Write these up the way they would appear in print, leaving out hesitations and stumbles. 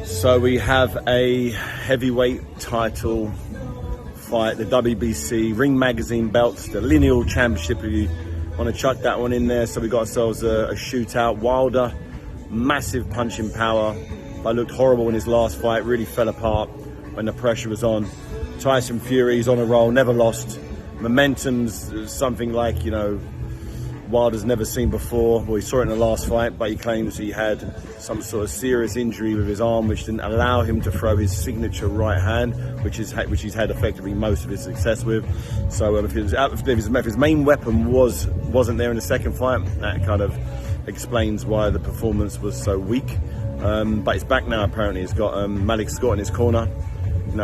So we have a heavyweight title fight, the WBC Ring Magazine belts, the lineal championship. If you want to chuck that one in there. So we got ourselves a shootout. Wilder, massive punching power, but looked horrible in his last fight. Really fell apart when the pressure was on. Tyson Fury's on a roll, never lost. Momentum's something like, Wilder's never seen before. Well, he saw it in the last fight, but he claims he had some sort of serious injury with his arm, which didn't allow him to throw his signature right hand, which he's had effectively most of his success with. So if his main weapon wasn't there in the second fight, that kind of explains why the performance was so weak. But it's back now. Apparently, he's got Malik Scott in his corner.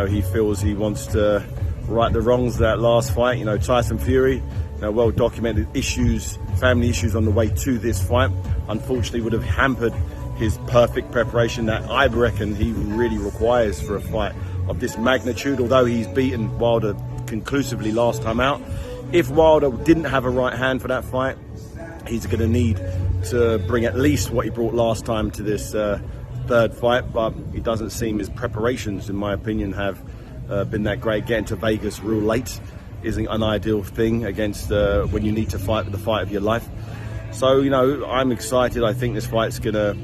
He feels he wants to right the wrongs of that last fight. Tyson Fury, well documented issues, family issues on the way to this fight, unfortunately would have hampered his perfect preparation that I reckon he really requires for a fight of this magnitude. Although he's beaten Wilder conclusively last time out, if Wilder didn't have a right hand for that fight, he's going to need to bring at least what he brought last time to this third fight. But it doesn't seem his preparations, in my opinion, have been that great. Getting to Vegas real late isn't an ideal thing against when you need to fight the fight of your life. So I'm excited. I think this fight's gonna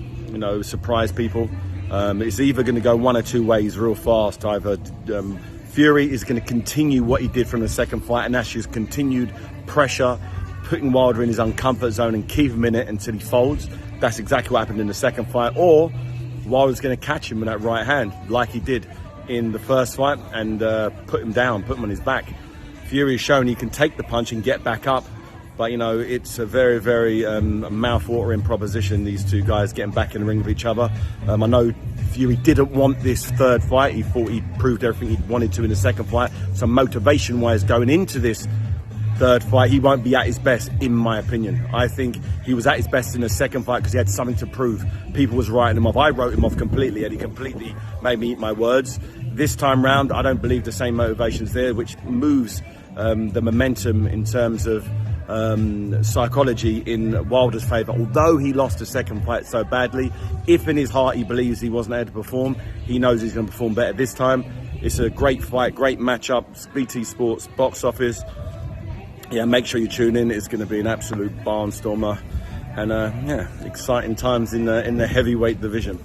surprise people. It's either going to go one or two ways real fast. Either Fury is going to continue what he did from the second fight, and that's just continued pressure, putting Wilder in his uncomfort zone and keep him in it until he folds. That's exactly what happened in the second fight. Or Wilder's going to catch him with that right hand like he did in the first fight and put him down, put him on his back. Fury has shown he can take the punch and get back up, but it's a very, very mouth-watering proposition, these two guys getting back in the ring with each other. I know Fury didn't want this third fight. He thought he proved everything he wanted to in the second fight. So motivation-wise, going into this third fight, he won't be at his best, in my opinion. I think he was at his best in the second fight because he had something to prove. People was writing him off. I wrote him off completely, and he completely made me eat my words. This time round, I don't believe the same motivation's there, which moves the momentum in terms of psychology in Wilder's favour. Although he lost the second fight so badly, if in his heart he believes he wasn't able to perform, he knows he's going to perform better this time. It's a great fight, great matchup. BT Sports box office. Yeah, make sure you tune in. It's going to be an absolute barnstormer, and exciting times in the heavyweight division.